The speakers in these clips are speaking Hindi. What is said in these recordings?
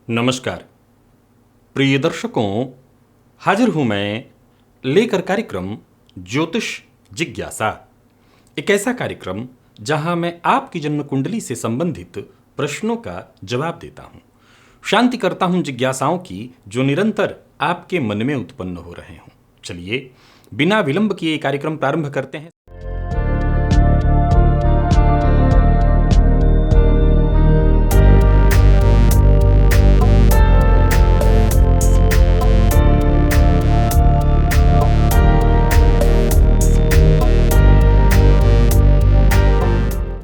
नमस्कार प्रिय दर्शकों, हाजिर हूं मैं लेकर कार्यक्रम ज्योतिष जिज्ञासा। एक ऐसा कार्यक्रम जहां मैं आपकी जन्म कुंडली से संबंधित प्रश्नों का जवाब देता हूं, शांति करता हूं जिज्ञासाओं की जो निरंतर आपके मन में उत्पन्न हो रहे हों। चलिए बिना विलंब किए कार्यक्रम प्रारंभ करते हैं।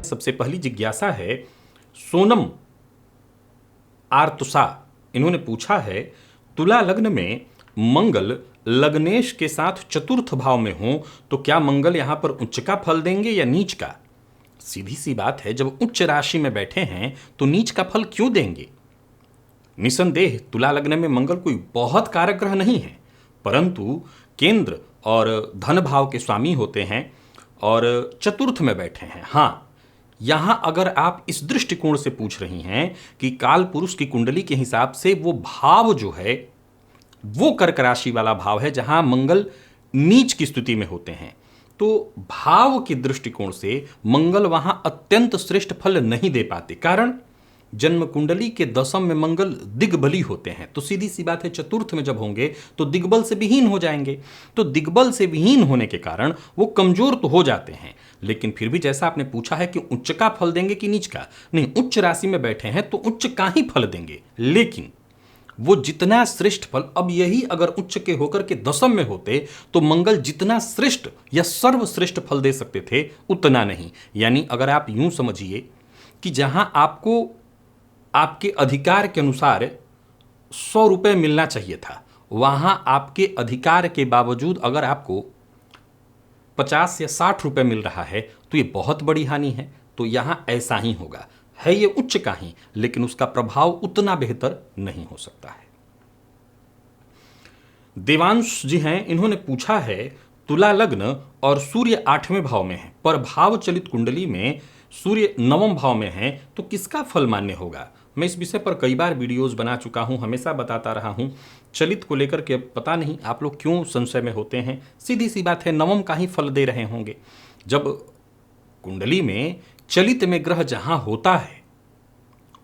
सबसे पहली जिज्ञासा है सोनम आर्तुसा। इन्होंने पूछा है, तुला लग्न में मंगल लग्नेश के साथ चतुर्थ भाव में हो तो क्या मंगल यहां पर उच्च का फल देंगे या नीच का? सीधी सी बात है, जब उच्च राशि में बैठे हैं तो नीच का फल क्यों देंगे? निसंदेह तुला लग्न में मंगल कोई बहुत कारक ग्रह नहीं है, परंतु केंद्र और धन भाव के स्वामी होते हैं और चतुर्थ में बैठे हैं। हां, यहां अगर आप इस दृष्टिकोण से पूछ रही हैं कि काल पुरुष की कुंडली के हिसाब से वो भाव जो है वो कर्क राशि वाला भाव है जहां मंगल नीच की स्थिति में होते हैं, तो भाव के दृष्टिकोण से मंगल वहां अत्यंत श्रेष्ठ फल नहीं दे पाते। कारण जन्म कुंडली के दशम में मंगल दिग्बली होते हैं, तो सीधी सी बात है चतुर्थ में जब होंगे तो दिग्बल से विहीन हो जाएंगे। तो दिग्बल से विहीन होने के कारण वो कमजोर तो हो जाते हैं, लेकिन फिर भी जैसा आपने पूछा है कि उच्च का फल देंगे कि नीच का, नहीं, उच्च राशि में बैठे हैं तो उच्च का ही फल देंगे। लेकिन वो जितना श्रेष्ठ फल, अब यही अगर उच्च के होकर के दशम में होते तो मंगल जितना श्रेष्ठ या सर्वश्रेष्ठ फल दे सकते थे उतना नहीं। यानी अगर आप यूं समझिए कि जहां आपको आपके अधिकार के अनुसार 100 रुपये मिलना चाहिए था, वहां आपके अधिकार के बावजूद अगर आपको 50 या 60 रुपये मिल रहा है तो ये बहुत बड़ी हानि है। तो यहां ऐसा ही होगा, है ये उच्च का ही, लेकिन उसका प्रभाव उतना बेहतर नहीं हो सकता है। देवांश जी हैं, इन्होंने पूछा है, तुला लग्न और सूर्य 8वें भाव में है पर भाव चलित कुंडली में सूर्य 9वें भाव में है तो किसका फल मान्य होगा? मैं इस विषय पर कई बार वीडियोस बना चुका हूं, हमेशा बताता रहा हूं। चलित को लेकर के पता नहीं आप लोग क्यों संशय में होते हैं। सीधी सी बात है, नवम का ही फल दे रहे होंगे। जब कुंडली में चलित में ग्रह जहां होता है,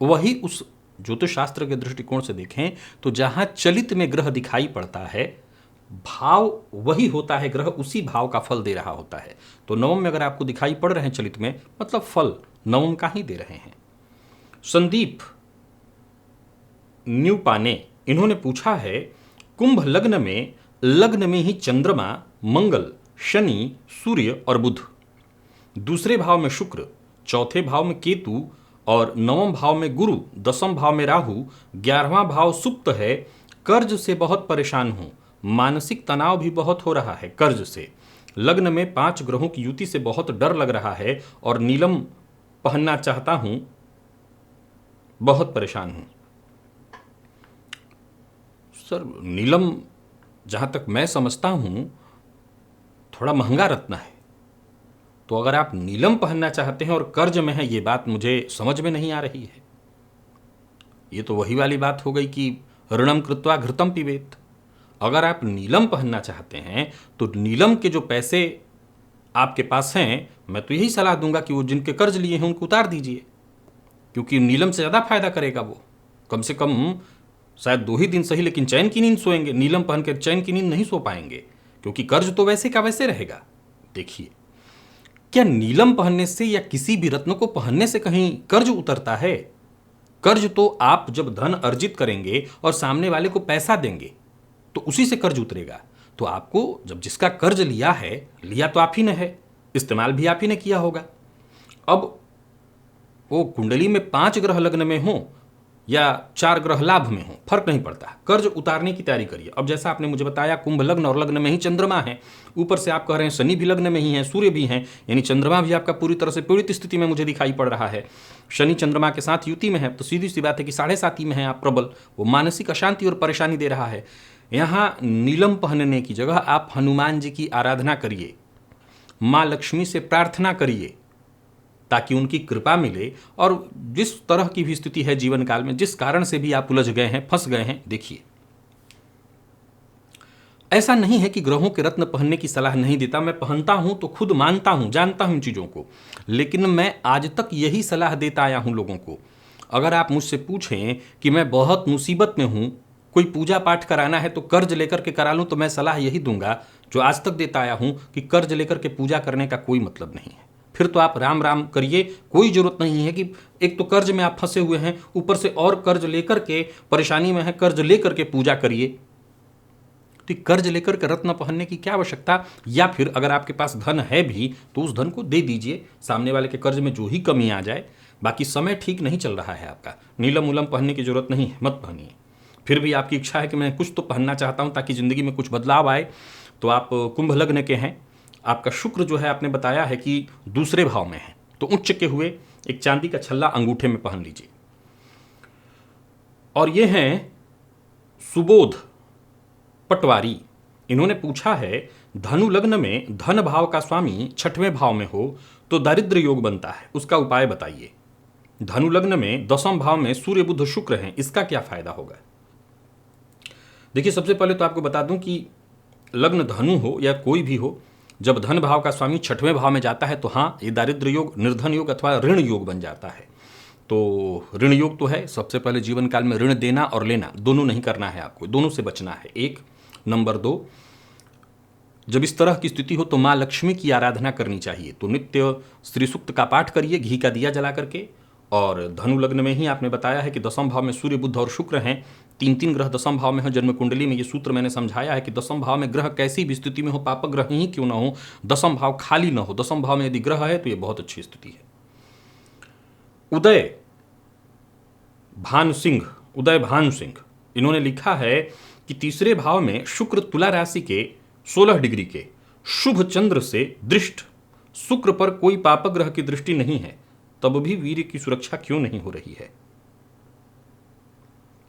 वही उस ज्योतिष शास्त्र के दृष्टिकोण से देखें तो जहां चलित में ग्रह दिखाई पड़ता है, भाव वही होता है, ग्रह उसी भाव का फल दे रहा होता है। तो नवम में अगर आपको दिखाई पड़ रहे हैं चलित में, मतलब फल नवम का ही दे रहे हैं। संदीप न्यू पाने, इन्होंने पूछा है, कुंभ लग्न में ही चंद्रमा, मंगल, शनि, सूर्य और बुध, दूसरे भाव में शुक्र, चौथे भाव में केतु और 9वें भाव में गुरु, 10वें भाव में राहु, 11वां भाव सुप्त है। कर्ज से बहुत परेशान हूं, मानसिक तनाव भी बहुत हो रहा है कर्ज से। लग्न में 5 ग्रहों की युति से बहुत डर लग रहा है और नीलम पहनना चाहता हूं, बहुत परेशान हूं। सर, नीलम जहां तक मैं समझता हूं थोड़ा महंगा रत्न है, तो अगर आप नीलम पहनना चाहते हैं और कर्ज में है, ये बात मुझे समझ में नहीं आ रही है। ये तो वही वाली बात हो गई कि ऋणम कृत्वा घृतम पिबेत। अगर आप नीलम पहनना चाहते हैं तो नीलम के जो पैसे आपके पास हैं, मैं तो यही सलाह दूंगा कि वो जिनके कर्ज लिए हैं उनको उतार दीजिए, क्योंकि नीलम से ज़्यादा फायदा करेगा। वो कम से कम शायद 2 ही दिन सही, लेकिन चैन की नींद सोएंगे। नीलम पहन के चैन की नींद नहीं सो पाएंगे, क्योंकि कर्ज तो वैसे का वैसे रहेगा। देखिए, क्या नीलम पहनने से या किसी भी रत्न को पहनने से कहीं कर्ज उतरता है? कर्ज तो आप जब धन अर्जित करेंगे और सामने वाले को पैसा देंगे तो उसी से कर्ज उतरेगा। तो आपको जब जिसका कर्ज लिया है, लिया तो आप ही ने है, इस्तेमाल भी आप ही ने किया होगा। अब वो कुंडली में 5 ग्रह लग्न में हो या 4 ग्रह लाभ में हो, फर्क नहीं पड़ता, कर्ज उतारने की तैयारी करिए। अब जैसा आपने मुझे बताया, कुंभ लग्न और लग्न में ही चंद्रमा है, ऊपर से आप कह रहे हैं शनि भी लग्न में ही है, सूर्य भी हैं, यानी चंद्रमा भी आपका पूरी तरह से पीड़ित स्थिति में मुझे दिखाई पड़ रहा है। शनि चंद्रमा के साथ युति में है, तो सीधी सी बात है कि 7.5 में है आप प्रबल, वो मानसिक अशांति और परेशानी दे रहा है। यहाँ नीलम पहनने की जगह आप हनुमान जी की आराधना करिए, माँ लक्ष्मी से प्रार्थना करिए ताकि उनकी कृपा मिले। और जिस तरह की भी स्थिति है जीवन काल में, जिस कारण से भी आप उलझ गए हैं, फंस गए हैं, देखिए ऐसा नहीं है कि ग्रहों के रत्न पहनने की सलाह नहीं देता, मैं पहनता हूं तो खुद मानता हूं, जानता हूं इन चीज़ों को, लेकिन मैं आज तक यही सलाह देता आया हूं लोगों को। अगर आप मुझसे पूछें कि मैं बहुत मुसीबत में हूं, कोई पूजा पाठ कराना है तो कर्ज लेकर के करा लूं, तो मैं सलाह यही दूंगा जो आज तक देता आया हूं कि कर्ज लेकर के पूजा करने का कोई मतलब नहीं है। फिर तो आप राम राम करिए, कोई जरूरत नहीं है कि एक तो कर्ज में आप फंसे हुए हैं, ऊपर से और कर्ज लेकर के परेशानी में है, कर्ज लेकर के पूजा करिए। तो कर्ज लेकर के रत्न पहनने की क्या आवश्यकता। या फिर अगर आपके पास धन है भी तो उस धन को दे दीजिए, सामने वाले के कर्ज में जो ही कमी आ जाए। बाकी समय ठीक नहीं चल रहा है आपका, नीलम उलम पहनने की जरूरत नहीं है, मत पहनिए। फिर भी आपकी इच्छा है कि मैं कुछ तो पहनना चाहता हूं ताकि जिंदगी में कुछ बदलाव आए, तो आप कुंभ लग्न के हैं, आपका शुक्र जो है आपने बताया है कि दूसरे भाव में है, तो उच्च के हुए एक चांदी का छल्ला अंगूठे में पहन लीजिए। और ये हैं सुबोध पटवारी, इन्होंने पूछा है धनु लग्न में धन भाव का स्वामी छठवें भाव में हो तो दारिद्र्य योग बनता है, उसका उपाय बताइए। धनु लग्न में दसम भाव में सूर्य बुध शुक्र हैं, इसका क्या फायदा होगा। देखिए सबसे पहले तो आपको बता दूं कि लग्न धनु हो या कोई भी हो, जब धन भाव का स्वामी छठवें भाव में जाता है तो हाँ, ये दारिद्र्य योग, निर्धन योग अथवा ऋण योग बन जाता है। तो ऋण योग तो है, सबसे पहले जीवन काल में ऋण देना और लेना दोनों नहीं करना है आपको, दोनों से बचना है। एक नंबर 2, जब इस तरह की स्थिति हो तो माँ लक्ष्मी की आराधना करनी चाहिए। तो नित्य श्री सूक्त का पाठ करिए घी का दिया जला करके। और धनु लग्न में ही आपने बताया है कि दसम भाव में सूर्य बुध और शुक्र हैं, 3 ग्रह दसम भाव में है। जन्म कुंडली में ये सूत्र मैंने समझाया है कि दसम भाव में ग्रह कैसी भी स्थिति में हो, पाप ग्रह ही क्यों ना हो, दसम भाव खाली ना हो, दसम भाव में यदि ग्रह है तो ये बहुत अच्छी स्थिति है। उदय भानु सिंह इन्होंने लिखा है कि तीसरे भाव में शुक्र तुला राशि के 16 डिग्री के शुभ चंद्र से दृष्ट, शुक्र पर कोई पाप ग्रह की दृष्टि नहीं है, तब भी वीर्य की सुरक्षा क्यों नहीं हो रही है।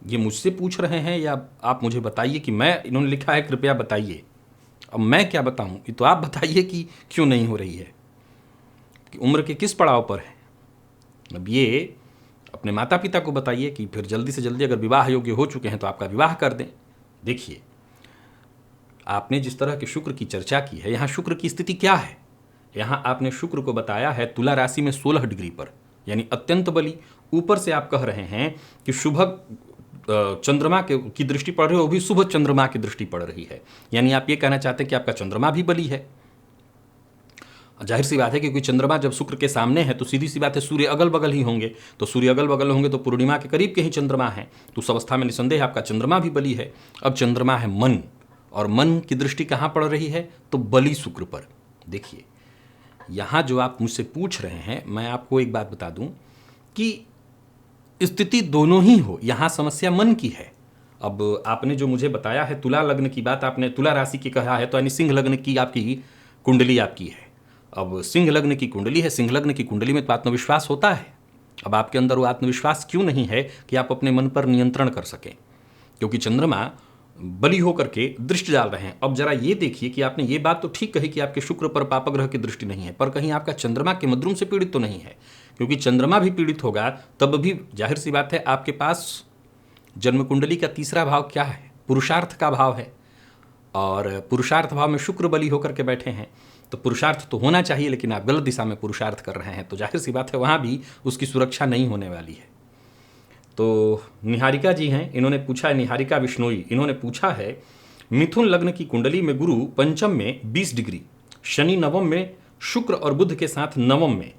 ये मुझसे पूछ रहे हैं या आप मुझे बताइए कि मैं, इन्होंने लिखा है कृपया बताइए। अब मैं क्या बताऊं, ये तो आप बताइए कि क्यों नहीं हो रही है, कि उम्र के किस पड़ाव पर है। अब ये अपने माता पिता को बताइए कि फिर जल्दी से जल्दी अगर विवाह योग्य हो चुके हैं तो आपका विवाह कर दें। देखिए आपने जिस तरह के शुक्र की चर्चा की है, यहाँ शुक्र की स्थिति क्या है, यहाँ आपने शुक्र को बताया है तुला राशि में 16 डिग्री पर, यानी अत्यंत बली। ऊपर से आप कह रहे हैं कि शुभ चंद्रमा की दृष्टि पड़ रही है, वो भी शुभ चंद्रमा की दृष्टि पड़ रही है, यानी आप ये कहना चाहते हैं कि आपका चंद्रमा भी बली है। जाहिर सी बात है कि कोई चंद्रमा जब शुक्र के सामने है तो सीधी सी बात है सूर्य अगल बगल ही होंगे, तो सूर्य अगल बगल होंगे तो पूर्णिमा के करीब के ही चंद्रमा है, तो उस अवस्था में निसंदेह आपका चंद्रमा भी बली है। अब चंद्रमा है मन, और मन की दृष्टि कहाँ पड़ रही है, तो बली शुक्र पर। देखिए यहाँ जो आप मुझसे पूछ रहे हैं, मैं आपको एक बात बता दूं कि स्थिति दोनों ही हो, यहाँ समस्या मन की है। अब आपने जो मुझे बताया है तुला लग्न की बात, आपने तुला राशि की कहा है, तो यानी सिंह लग्न की आपकी कुंडली आपकी है। अब सिंह लग्न की कुंडली है, सिंह लग्न की कुंडली में तो आत्मविश्वास होता है। अब आपके अंदर वो आत्मविश्वास क्यों नहीं है कि आप अपने मन पर नियंत्रण कर सकें, क्योंकि चंद्रमा बली होकर के दृष्टि डाल रहे हैं। अब जरा ये देखिए कि आपने ये बात तो ठीक कही कि आपके शुक्र पर पापग्रह की दृष्टि नहीं है, पर कहीं आपका चंद्रमा के मद्रुम से पीड़ित तो नहीं है, क्योंकि चंद्रमा भी पीड़ित होगा तब भी जाहिर सी बात है आपके पास जन्म कुंडली का तीसरा भाव क्या है, पुरुषार्थ का भाव है, और पुरुषार्थ भाव में शुक्र बली होकर के बैठे हैं, तो पुरुषार्थ तो होना चाहिए, लेकिन आप गलत दिशा में पुरुषार्थ कर रहे हैं, तो जाहिर सी बात है वहाँ भी उसकी सुरक्षा नहीं होने वाली है। तो निहारिका जी हैं, इन्होंने पूछा है, निहारिका बिश्नोई, इन्होंने पूछा है मिथुन लग्न की कुंडली में गुरु पंचम में 20 डिग्री, शनि नवम में, शुक्र और बुध के साथ नवम में,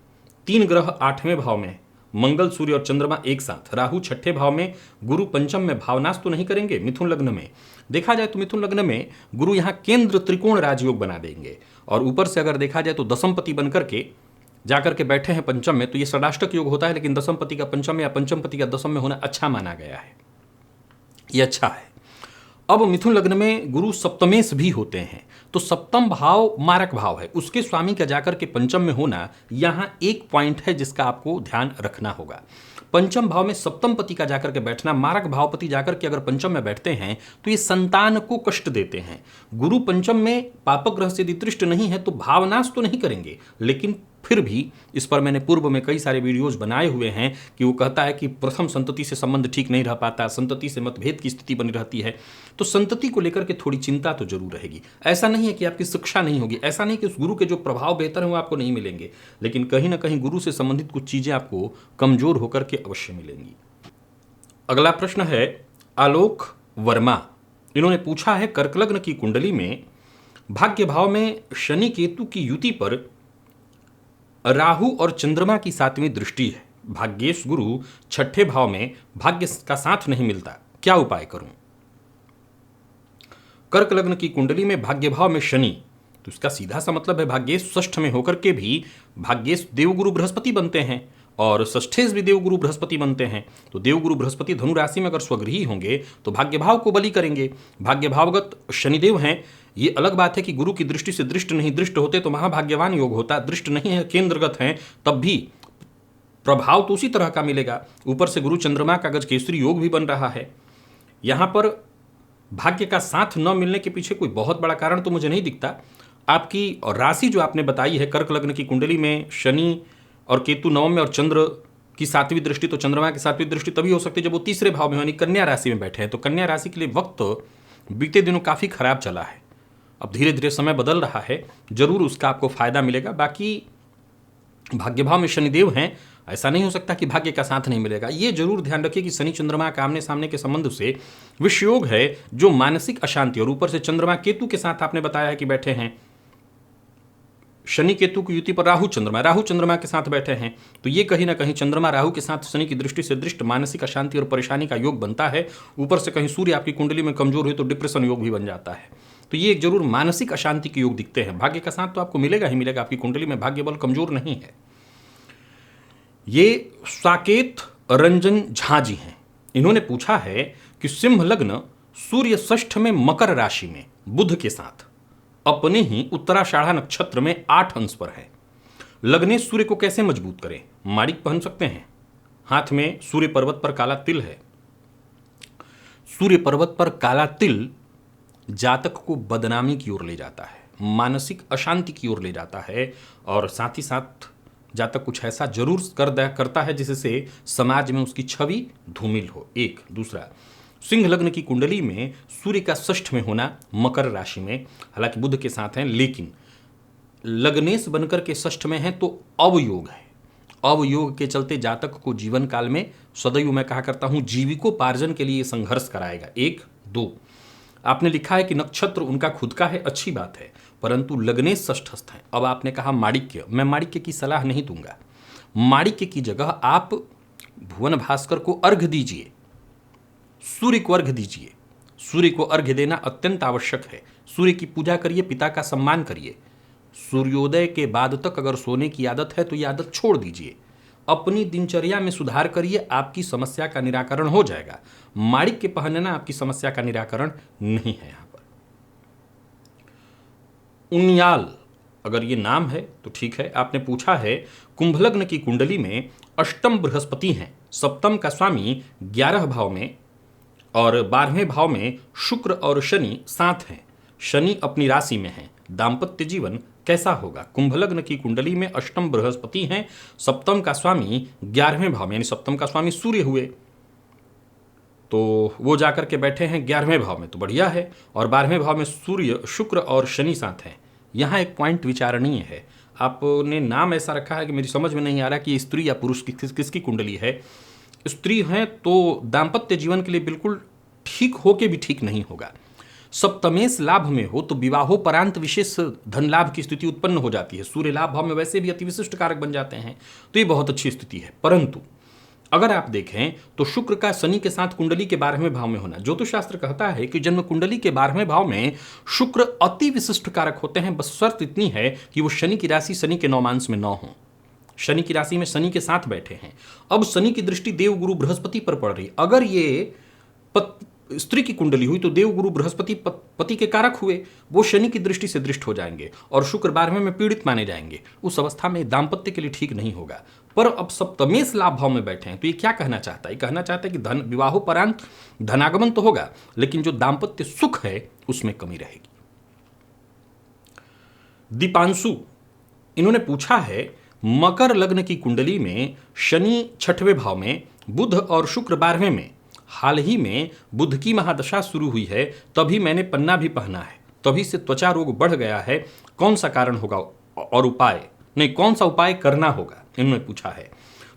3 ग्रह 8वें भाव में, मंगल सूर्य और चंद्रमा एक साथ, राहु 6ठे भाव में, गुरु पंचम में, भावनाश तो नहीं करेंगे। मिथुन लग्न में देखा जाए तो मिथुन लग्न में गुरु यहाँ केंद्र त्रिकोण राजयोग बना देंगे, और ऊपर से अगर देखा जाए तो दसमपति बन करके जाकर के बैठे हैं पंचम में, तो ये षडाष्टक योग होता है, लेकिन दसमपति का पंचम में या पंचमपति का दसम में होना अच्छा माना गया है, ये अच्छा है। अब मिथुन लग्न में गुरु सप्तमेश भी होते हैं, तो सप्तम भाव मारक भाव है, उसके स्वामी का जाकर के पंचम में होना, यहाँ एक पॉइंट है जिसका आपको ध्यान रखना होगा। पंचम भाव में सप्तम पति का जाकर के बैठना, मारक भावपति जाकर के अगर पंचम में बैठते हैं तो ये संतान को कष्ट देते हैं। गुरु पंचम में पापग्रह से यदि दृष्ट नहीं है तो भावनाश तो नहीं करेंगे, लेकिन फिर भी इस पर मैंने पूर्व में कई सारे वीडियोज बनाए हुए हैं कि वो कहता है कि प्रथम संतति से संबंध ठीक नहीं रह पाता, संतति से मतभेद की स्थिति बनी रहती है। तो संतति को लेकर के थोड़ी चिंता तो जरूर रहेगी। ऐसा नहीं है कि आपकी शिक्षा नहीं होगी, ऐसा नहीं कि उस गुरु के जो प्रभाव बेहतर हैं वो आपको नहीं मिलेंगे, लेकिन कहीं ना कहीं गुरु से संबंधित कुछ चीजें आपको कमजोर होकर के अवश्य मिलेंगी। अगला प्रश्न है आलोक वर्मा। इन्होंने पूछा है कर्क लग्न की कुंडली में भाग्य भाव में शनि केतु की युति पर राहु और चंद्रमा की 7वीं दृष्टि है। भाग्येश गुरु 6ठे भाव में भाग्य का साथ नहीं मिलता, क्या उपाय करूं? कर्क लग्न की कुंडली में भाग्य भाव में शनि, तो इसका सीधा सा मतलब है भाग्येश षष्ठ में होकर के भी भाग्येश देवगुरु बृहस्पति बनते हैं और षष्ठेश भी देवगुरु बृहस्पति बनते हैं। तो देवगुरु बृहस्पति धनु राशि में अगर स्वगृही होंगे तो भाग्य भाव को बली करेंगे। भाग्य भावगत शनिदेव हैं। ये अलग बात है कि गुरु की दृष्टि से दृष्ट नहीं, दृष्ट होते तो महाभाग्यवान योग होता, दृष्ट नहीं है, केंद्रगत हैं, तब भी प्रभाव तो उसी तरह का मिलेगा। ऊपर से गुरु चंद्रमा का गज केसरी योग भी बन रहा है। यहां पर भाग्य का साथ न मिलने के पीछे कोई बहुत बड़ा कारण तो मुझे नहीं दिखता। आपकी राशि जो आपने बताई है कर्क लग्न की कुंडली में शनि और केतु नवम में और चंद्र की 7वीं दृष्टि, तो चंद्रमा की 7वीं दृष्टि तभी हो सकती है जब वो तीसरे भाव में यानी कन्या राशि में बैठे हैं। तो कन्या राशि के लिए वक्त बीते दिनों काफी खराब चला है। अब धीरे धीरे समय बदल रहा है, जरूर उसका आपको फायदा मिलेगा। बाकी भाग्य भाव में शनिदेव हैं, ऐसा नहीं हो सकता कि भाग्य का साथ नहीं मिलेगा। ये जरूर ध्यान रखिए कि शनि चंद्रमा का आमने सामने के संबंध से विषयोग है जो मानसिक अशांति, और ऊपर से चंद्रमा केतु के साथ आपने बताया है कि बैठे हैं। शनि केतु की युति पर राहु चंद्रमा के साथ बैठे हैं, तो ये कहीं ना कहीं चंद्रमा राहु के साथ शनि की दृष्टि से दृष्ट मानसिक अशांति और परेशानी का योग बनता है। ऊपर से कहीं सूर्य आपकी कुंडली में कमजोर हुए तो डिप्रेशन योग भी बन जाता है। तो ये एक जरूर मानसिक अशांति के योग दिखते हैं। भाग्य का साथ तो आपको मिलेगा ही मिलेगा, आपकी कुंडली में भाग्य बल कमजोर नहीं है। ये साकेत रंजन झा जी हैं। इन्होंने पूछा है कि सिंह लग्न सूर्य षष्ठ में मकर राशि में बुध के साथ अपने ही उत्तराषाढ़ा नक्षत्र में 8 अंश पर है। लग्ने सूर्य को कैसे मजबूत करें? माणिक पहन सकते हैं। हाथ में सूर्य पर्वत पर काला तिल है। सूर्य पर्वत पर काला तिल जातक को बदनामी की ओर ले जाता है, मानसिक अशांति की ओर ले जाता है, और साथ ही साथ जातक कुछ ऐसा जरूर करता है जिससे समाज में उसकी छवि धूमिल हो। एक दूसरा, सिंह लग्न की कुंडली में सूर्य का षष्ठ में होना मकर राशि में, हालांकि बुध के साथ हैं, लेकिन लग्नेश बनकर के षष्ठ में है तो अवयोग है। अवयोग के चलते जातक को जीवन काल में सदैव मैं कहा करता हूं जीविकोपार्जन के लिए संघर्ष कराएगा। 1 2 आपने लिखा है कि नक्षत्र उनका खुद का है, अच्छी बात है, परंतु लग्नेश षष्ठस्थ है। अब आपने कहा माणिक्य, मैं माणिक्य की सलाह नहीं दूंगा। माणिक्य की जगह आप भुवन भास्कर को अर्घ्य दीजिए, सूर्य को अर्घ्य दीजिए। सूर्य को अर्घ्य देना अत्यंत आवश्यक है। सूर्य की पूजा करिए, पिता का सम्मान करिए। सूर्योदय के बाद तक अगर सोने की आदत है तो ये आदत छोड़ दीजिए। अपनी दिनचर्या में सुधार करिए, आपकी समस्या का निराकरण हो जाएगा। माणिक्य पहनना आपकी समस्या का निराकरण नहीं है। यहां पर उनियाल अगर ये नाम है तो ठीक है। आपने पूछा है कुंभ लग्न की कुंडली में अष्टम बृहस्पति हैं, सप्तम का स्वामी 11 भाव में और 12वें भाव में शुक्र और शनि साथ हैं। शनि अपनी राशि में है। दाम्पत्य जीवन कैसा होगा? कुंभ लग्न की कुंडली में अष्टम बृहस्पति हैं, सप्तम का स्वामी 11वें भाव में, यानी सप्तम का स्वामी सूर्य हुए, तो वो जाकर के बैठे हैं 11वें भाव में, तो बढ़िया है। और 12वें भाव में सूर्य शुक्र और शनि साथ हैं। यहाँ एक पॉइंट विचारणीय है। आपने नाम ऐसा रखा है कि मेरी समझ में नहीं आ रहा कि स्त्री या पुरुष किसकी कुंडली है। स्त्री हैं तो दाम्पत्य जीवन के लिए बिल्कुल ठीक हो के भी ठीक नहीं होगा। सप्तमेश लाभ में हो तो विवाहोपरांत विशेष धन लाभ की स्थिति उत्पन्न हो जाती है। सूर्य लाभ भाव में वैसे भी अतिविशिष्ट कारक बन जाते हैं, तो ये बहुत अच्छी स्थिति है। परंतु अगर आप देखें तो शुक्र का शनि के साथ कुंडली के 12वें भाव में होना, ज्योतिष शास्त्र कहता है कि जन्म कुंडली के 12वें भाव में शुक्र अति विशिष्ट कारक होते हैं। बस शर्त इतनी है कि वो शनि की राशि शनि के नौमांश में न हो। शनि की राशि में शनि के साथ बैठे हैं। अब शनि की दृष्टि देवगुरु बृहस्पति पर पड़ रही। अगर ये स्त्री की कुंडली हुई तो देवगुरु बृहस्पति पति के कारक हुए, वो शनि की दृष्टि से दृष्ट हो जाएंगे और शुक्र 12वें में पीड़ित माने जाएंगे। उस अवस्था में दाम्पत्य के लिए ठीक नहीं होगा। पर अब सप्तमेश लाभ भाव में बैठे हैं तो ये क्या कहना चाहता है? कहना चाहता है कि धन विवाहोपरांत धनागमन तो होगा, लेकिन जो दाम्पत्य सुख है उसमें कमी रहेगी। दीपांशु इन्होंने पूछा है मकर लग्न की कुंडली में शनि छठवें भाव में, बुध और शुक्र 12वें में। हाल ही में बुध की महादशा शुरू हुई है, तभी मैंने पन्ना भी पहना है, तभी से त्वचा रोग बढ़ गया है। कौन सा कारण होगा और उपाय नहीं, कौन सा उपाय करना होगा, इन्होंने पूछा है।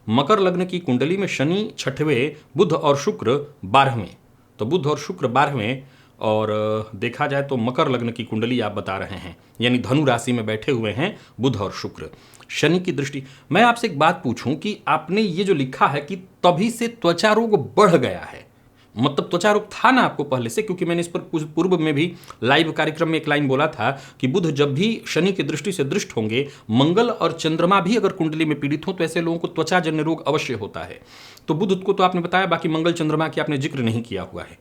मकर लग्न की कुंडली में शनि छठवें, बुध और शुक्र 12वें। तो बुध और शुक्र 12वें, और देखा जाए तो मकर लग्न की कुंडली आप बता रहे हैं, यानी धनु राशि में बैठे हुए हैं बुध और शुक्र। शनि की दृष्टि। मैं आपसे एक बात पूछूं कि आपने ये जो लिखा है कि तभी से त्वचा रोग बढ़ गया है, मतलब त्वचा रोग था ना आपको पहले से? क्योंकि मैंने इस पर कुछ पूर्व में भी लाइव कार्यक्रम में एक लाइन बोला था कि बुध जब भी शनि की दृष्टि से दृष्ट होंगे, मंगल और चंद्रमा भी अगर कुंडली में पीड़ित हो, तो ऐसे लोगों को त्वचा जन्य रोग अवश्य होता है। तो बुध को तो आपने बताया, बाकी मंगल चंद्रमा की आपने जिक्र नहीं किया हुआ है।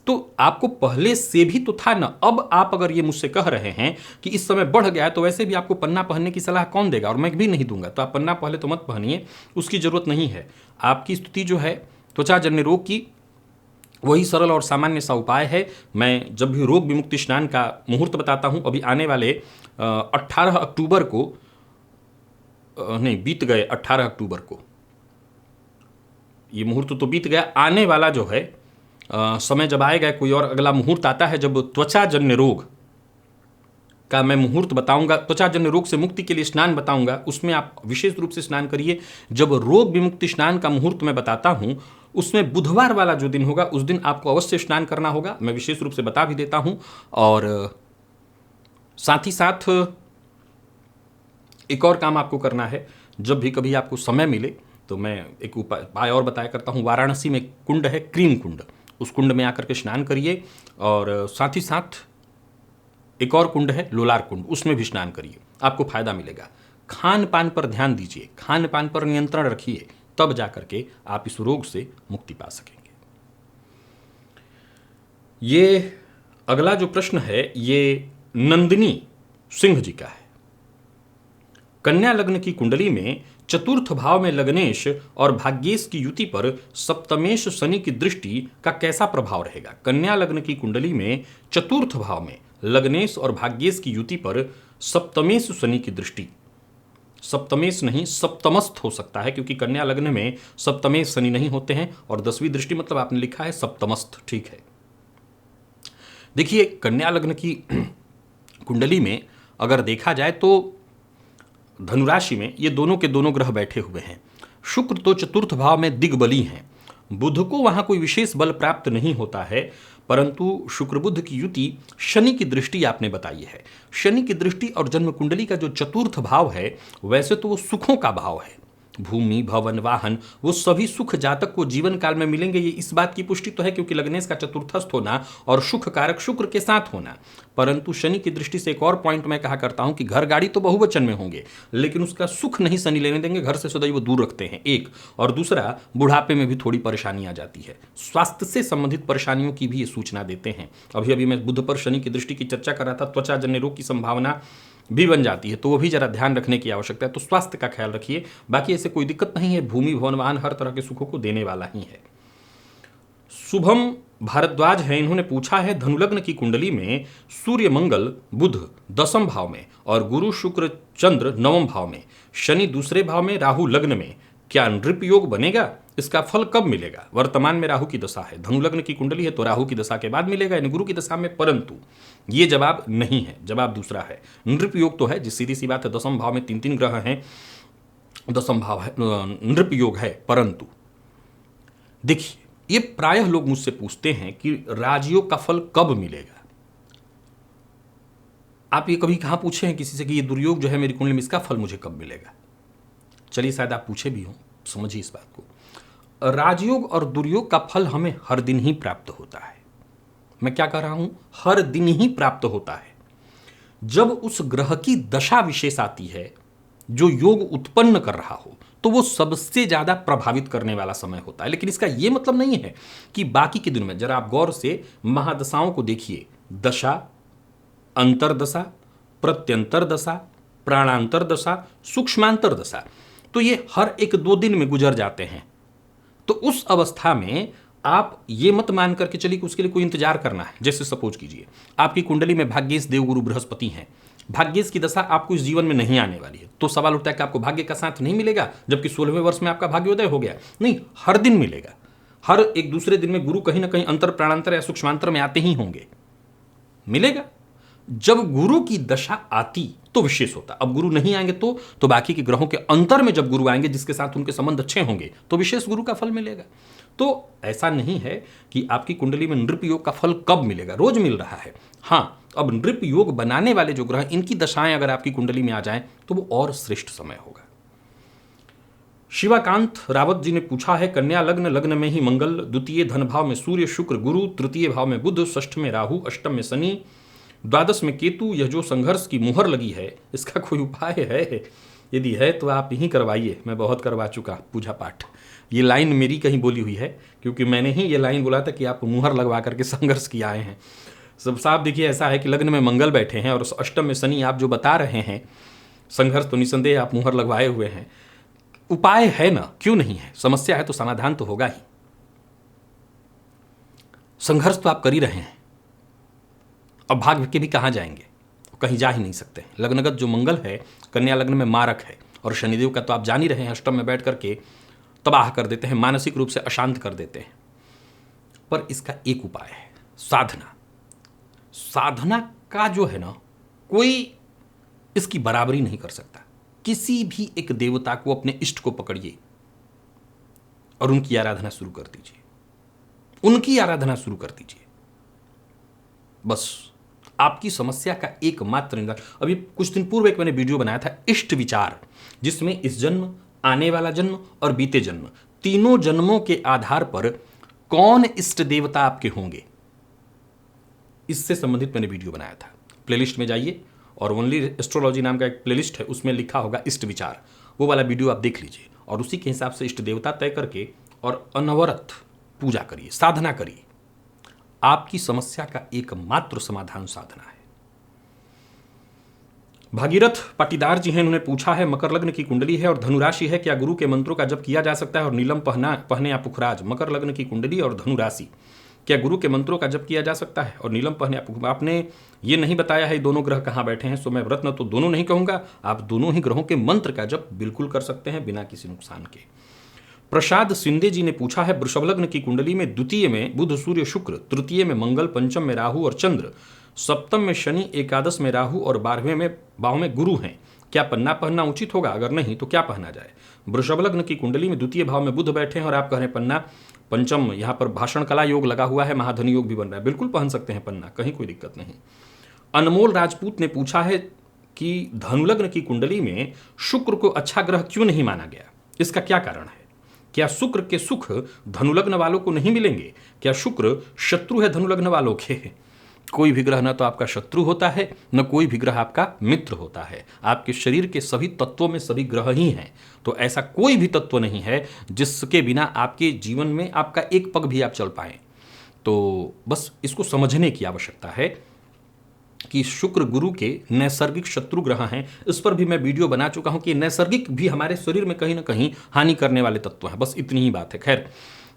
तो आपको पहले से भी तो था ना। अब आप अगर ये मुझसे कह रहे हैं कि इस समय बढ़ गया है, तो वैसे भी आपको पन्ना पहनने की सलाह कौन देगा, और मैं भी नहीं दूंगा। तो आप पन्ना पहले तो मत पहनिए, उसकी जरूरत नहीं है। आपकी स्थिति जो है त्वचा जन्य रोग की, वही सरल और सामान्य सा उपाय है। मैं जब भी रोग विमुक्ति स्नान का मुहूर्त बताता हूं, अभी आने वाले 18 अक्टूबर को, नहीं बीत गए 18 अक्टूबर को, ये मुहूर्त तो बीत गया, आने वाला जो है समय जब आएगा, कोई और अगला मुहूर्त आता है जब त्वचा जन्य रोग का मैं मुहूर्त बताऊंगा, त्वचा जन्य रोग से मुक्ति के लिए स्नान बताऊंगा, उसमें आप विशेष रूप से स्नान करिए। जब रोग विमुक्ति स्नान का मुहूर्त मैं बताता हूं, उसमें बुधवार वाला जो दिन होगा, उस दिन आपको अवश्य स्नान करना होगा। मैं विशेष रूप से बता भी देता हूं। और साथ ही साथ एक और काम आपको करना है, जब भी कभी आपको समय मिले तो मैं एक उपाय और बताया करता हूं। वाराणसी में कुंड है, क्रीम कुंड, उस कुंड में आकर के स्नान करिए। और साथ ही साथ एक और कुंड है लोलार कुंड, उसमें भी स्नान करिए, आपको फायदा मिलेगा। खान पान पर ध्यान दीजिए, खान पान पर नियंत्रण रखिए, तब जाकर के आप इस रोग से मुक्ति पा सकेंगे। ये अगला जो प्रश्न है, ये नंदिनी सिंह जी का है। कन्या लग्न की कुंडली में चतुर्थ भाव में लग्नेश और भाग्येश की युति पर सप्तमेश शनि की दृष्टि का कैसा प्रभाव रहेगा? कन्या लग्न की कुंडली में चतुर्थ भाव में लग्नेश और भाग्येश की युति पर सप्तमेश शनि की दृष्टि, सप्तमेश नहीं सप्तमस्थ हो सकता है, क्योंकि कन्या लग्न में सप्तमेश शनि नहीं होते हैं, और 10वीं दृष्टि मतलब आपने लिखा है सप्तमस्थ, ठीक है। देखिए, कन्या लग्न की कुंडली में अगर देखा जाए तो धनुराशि में ये दोनों के दोनों ग्रह बैठे हुए हैं। शुक्र तो चतुर्थ भाव में दिग्बली हैं, बुध को वहां कोई विशेष बल प्राप्त नहीं होता है, परंतु शुक्र बुध की युति शनि की दृष्टि आपने बताई है। शनि की दृष्टि और जन्म कुंडली का जो चतुर्थ भाव है, वैसे तो वो सुखों का भाव है, भूमि भवन वाहन, वो सभी सुख जातक को जीवन काल में मिलेंगे। ये इस बात की पुष्टि तो है, क्योंकि लग्नेश का चतुर्थस्थ होना और सुख कारक शुक्र के साथ होना। परंतु शनि की दृष्टि से एक और पॉइंट मैं कहा करता हूं कि घर गाड़ी तो बहुवचन में होंगे, लेकिन उसका सुख नहीं शनि लेने देंगे, घर से सदैव दूर रखते हैं, एक। और दूसरा, बुढ़ापे में भी थोड़ी परेशानी आ जाती है, स्वास्थ्य से संबंधित परेशानियों की भी ये सूचना देते हैं। अभी अभी मैं बुध पर शनि की दृष्टि की चर्चा कर रहा था, त्वचा जन्य रोग की संभावना भी बन जाती है, तो वो भी जरा ध्यान रखने की आवश्यकता है। तो स्वास्थ्य का ख्याल रखिए, बाकी ऐसे कोई दिक्कत नहीं है। भूमि भवन वाहन हर तरह के सुखों को देने वाला ही है। शुभम भारद्वाज है, इन्होंने पूछा है, धनुलग्न की कुंडली में सूर्य मंगल बुध 10वें भाव में और गुरु शुक्र चंद्र 9वें भाव में, शनि दूसरे भाव में, राहु लग्न में, क्या नृप योग बनेगा? इसका फल कब मिलेगा? वर्तमान में राहु की दशा है, धनुलग्न की कुंडली है, तो राहु की दशा के बाद मिलेगा, यानी गुरु की दशा में। परंतु ये जवाब नहीं है, जवाब दूसरा है। नृप योग तो है, जिस सीधी सी बात है, 10वें भाव में 3 ग्रह हैं, 10वां भाव है, नृप योग है। परंतु देखिए, ये प्रायः लोग मुझसे पूछते हैं कि राजयोग का फल कब मिलेगा। आप ये कभी कहां पूछे हैं किसी से कि ये दुर्योग जो है मेरी कुंडली में, इसका फल मुझे कब मिलेगा? चलिए, शायद आप पूछे भी हो, समझिए इस बात को। राजयोग और दुर्योग का फल हमें हर दिन ही प्राप्त होता है। मैं क्या कह रहा हूं? हर दिन ही प्राप्त होता है। जब उस ग्रह की दशा विशेष आती है जो योग उत्पन्न कर रहा हो, तो वो सबसे ज्यादा प्रभावित करने वाला समय होता है। लेकिन इसका यह मतलब नहीं है कि बाकी के दिनों में, जरा आप गौर से महादशाओं को देखिए, दशा, अंतरदशा, प्रत्यंतर दशा, प्राणांतर दशा, सूक्ष्मांतर दशा, तो ये हर 1-2 दिन में गुजर जाते हैं। तो उस अवस्था में आप ये मत मान करके चलिए कि उसके लिए कोई इंतजार करना है। जैसे सपोज कीजिए आपकी कुंडली में भाग्येश देवगुरु बृहस्पति हैं, भाग्येश की दशा आपको इस जीवन में नहीं आने वाली है। तो सवाल उठता है कि आपको भाग्य का साथ नहीं मिलेगा जबकि 16वें वर्ष में आपका भाग्योदय हो गया। नहीं, हर दिन मिलेगा। हर एक दूसरे दिन में गुरु कहीं ना कहीं अंतर प्राणांतर या सूक्ष्मांतर में आते ही होंगे, मिलेगा। जब गुरु की दशा आती तो विशेष होता, अब गुरु नहीं आएंगे तो बाकी के ग्रहों के अंतर में जब गुरु आएंगे जिसके साथ उनके संबंध अच्छे होंगे तो विशेष गुरु का फल मिलेगा। तो ऐसा नहीं है कि आपकी कुंडली में नृप योग का फल कब मिलेगा, रोज मिल रहा है। हाँ, अब नृप योग बनाने वाले जो ग्रह इनकी दशाएं अगर आपकी कुंडली में आ जाएं तो वो और श्रेष्ठ समय होगा। शिवाकांत रावत जी ने पूछा है, कन्या लग्न, लग्न में ही मंगल, द्वितीय धन भाव में सूर्य शुक्र गुरु, तृतीय भाव में बुध, षष्ठ में राहु, अष्टम में शनि, द्वादश में केतु, यह जो संघर्ष की मुहर लगी है इसका कोई उपाय है? यदि है तो आप यहीं करवाइए, मैं बहुत करवा चुका पूजा पाठ। ये लाइन मेरी कहीं बोली हुई है क्योंकि मैंने ही ये लाइन बोला था कि आप मुहर लगवा करके संघर्ष किए आए हैं। सब साफ देखिए, ऐसा है कि लग्न में मंगल बैठे हैं और अष्टम में शनि, आप जो बता रहे हैं संघर्ष तो निसंदेह आप मुहर लगवाए हुए हैं। उपाय है ना, क्यों नहीं है? समस्या है तो समाधान तो होगा ही। संघर्ष तो आप कर ही रहे हैं, अब भाग के भी कहां जाएंगे? कहीं जा ही नहीं सकते। लग्नगत जो मंगल है कन्या लग्न में मारक है और शनिदेव का तो आप जान ही रहे हैं, अष्टम में बैठ करके तबाह कर देते हैं, मानसिक रूप से अशांत कर देते हैं। पर इसका एक उपाय है, साधना। साधना का जो है ना, कोई इसकी बराबरी नहीं कर सकता। किसी भी एक देवता को, अपने इष्ट को पकड़िए और उनकी आराधना शुरू कर दीजिए, उनकी आराधना शुरू कर दीजिए। बस आपकी समस्या का एकमात्र निदान। अभी कुछ दिन पूर्व एक मैंने वीडियो बनाया था इष्ट विचार, जिसमें इस जन्म, आने वाला जन्म और बीते जन्म, तीनों जन्मों के आधार पर कौन इष्ट देवता आपके होंगे, इससे संबंधित मैंने वीडियो बनाया था। प्लेलिस्ट में जाइए और ओनली एस्ट्रोलॉजी नाम का एक प्लेलिस्ट है, उसमें लिखा होगा इष्ट विचार, वो वाला वीडियो आप देख लीजिए और उसी के हिसाब से इष्ट देवता तय करके और अनवरत पूजा करिए, साधना करिए। आपकी समस्या का एकमात्र समाधान साधना है। भागीरथ पाटीदार जी हैं, उन्होंने पूछा है, मकर लग्न की कुंडली है और धनुराशि है, क्या गुरु के मंत्रों का जप किया जा सकता है और नीलम पहने या पुखराज? मकर लग्न की कुंडली और धनुराशि, क्या गुरु के मंत्रों का जप किया जा सकता है और नीलम पहने या पुखराज? आपने ये नहीं बताया है दोनों ग्रह कहाँ बैठे हैं, सो मैं रत्न तो दोनों नहीं कहूंगा, आप दोनों ही ग्रहों के मंत्र का जप बिल्कुल कर सकते हैं बिना किसी नुकसान के। प्रसाद सिंधे जी ने पूछा है, वृषभ लग्न की कुंडली में द्वितीय में बुध सूर्य शुक्र, तृतीय में मंगल, पंचम में राहु और चंद्र, सप्तम में शनि, एकादश में राहु और 12वें भाव में गुरु हैं, क्या पन्ना पहनना उचित होगा? अगर नहीं तो क्या पहना जाए? वृषभ लग्न की कुंडली में द्वितीय भाव में बुध बैठे हैं और आप कह रहे हैं पन्ना, पंचम यहाँ पर भाषण कला योग लगा हुआ है, महाधनी योग भी बन रहा है, बिल्कुल पहन सकते हैं पन्ना, कहीं कोई दिक्कत नहीं। अनमोल राजपूत ने पूछा है कि धनुलग्न की कुंडली में शुक्र को अच्छा ग्रह क्यों नहीं माना गया, इसका क्या कारण है? क्या शुक्र के सुख धनुलग्न वालों को नहीं मिलेंगे? क्या शुक्र शत्रु है धनुलग्न वालों के? कोई भी ग्रह न तो आपका शत्रु होता है, न कोई भी ग्रह आपका मित्र होता है। आपके शरीर के सभी तत्वों में सभी ग्रह ही हैं, तो ऐसा कोई भी तत्व नहीं है जिसके बिना आपके जीवन में आपका एक पग भी आप चल पाएं। तो बस इसको समझने की आवश्यकता है कि शुक्र गुरु के नैसर्गिक शत्रु ग्रह हैं। इस पर भी मैं वीडियो बना चुका हूं कि नैसर्गिक भी हमारे शरीर में कहीं ना कहीं हानि करने वाले तत्व हैं, बस इतनी ही बात है। खैर,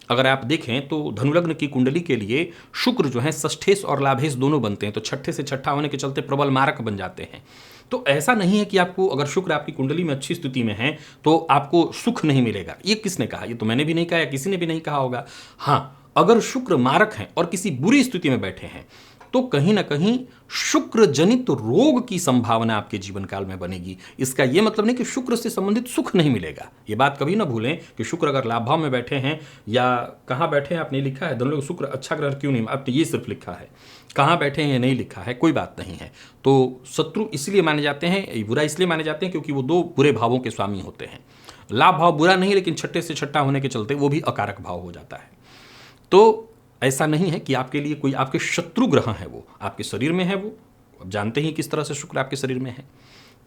अगर आप देखें तो धनुलग्न की कुंडली के लिए शुक्र जो है षष्ठेश और लाभेश दोनों बनते हैं, तो छठे से छठा होने के चलते प्रबल मारक बन जाते हैं। तो ऐसा नहीं है कि आपको अगर शुक्र आपकी कुंडली में अच्छी स्थिति में है तो आपको सुख नहीं मिलेगा। ये किसने कहा? ये तो मैंने भी नहीं कहा या किसी ने भी नहीं कहा होगा। हाँ, अगर शुक्र मारक हैं और किसी बुरी स्थिति में बैठे हैं तो कहीं ना कहीं शुक्र जनित रोग की संभावना आपके जीवन काल में बनेगी। इसका यह मतलब नहीं कि शुक्र से संबंधित सुख नहीं मिलेगा। ये बात कभी ना भूलें कि शुक्र अगर लाभ भाव में बैठे हैं या कहाँ बैठे हैं आपने लिखा है, दोनों शुक्र अच्छा ग्रह क्यों नहीं, आपने ये सिर्फ लिखा है, कहाँ बैठे हैं ये नहीं लिखा है, कोई बात नहीं है। तो शत्रु इसलिए माने जाते हैं, बुरा इसलिए माने जाते हैं क्योंकि वो दो बुरे भावों के स्वामी होते हैं। लाभ भाव बुरा नहीं, लेकिन छठे से छठा होने के चलते वो भी अकारक भाव हो जाता है। तो ऐसा नहीं है कि आपके लिए कोई आपके शत्रु ग्रह है, वो आपके शरीर में है, वो आप जानते ही किस तरह से शुक्र आपके शरीर में है,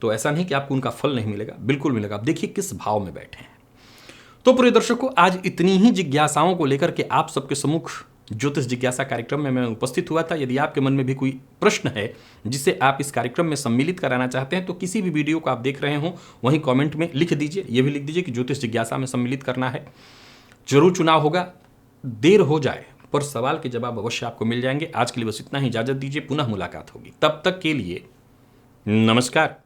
तो ऐसा नहीं कि आपको उनका फल नहीं मिलेगा, बिल्कुल मिलेगा। आप देखिए किस भाव में बैठे हैं। तो प्रिय दर्शकों, आज इतनी ही जिज्ञासाओं को लेकर के आप सबके सम्मुख ज्योतिष जिज्ञासा कार्यक्रम में मैं उपस्थित हुआ था। यदि आपके मन में भी कोई प्रश्न है जिसे आप इस कार्यक्रम में सम्मिलित कराना चाहते हैं तो किसी भी वीडियो को आप देख रहे हो वहीं कमेंट में लिख दीजिए। ये भी लिख दीजिए कि ज्योतिष जिज्ञासा में सम्मिलित करना है। जरूर चुनाव होगा, देर हो जाए पर सवाल के जवाब अवश्य आपको मिल जाएंगे। आज के लिए बस इतना ही, इजाजत दीजिए, पुनः मुलाकात होगी। तब तक के लिए नमस्कार।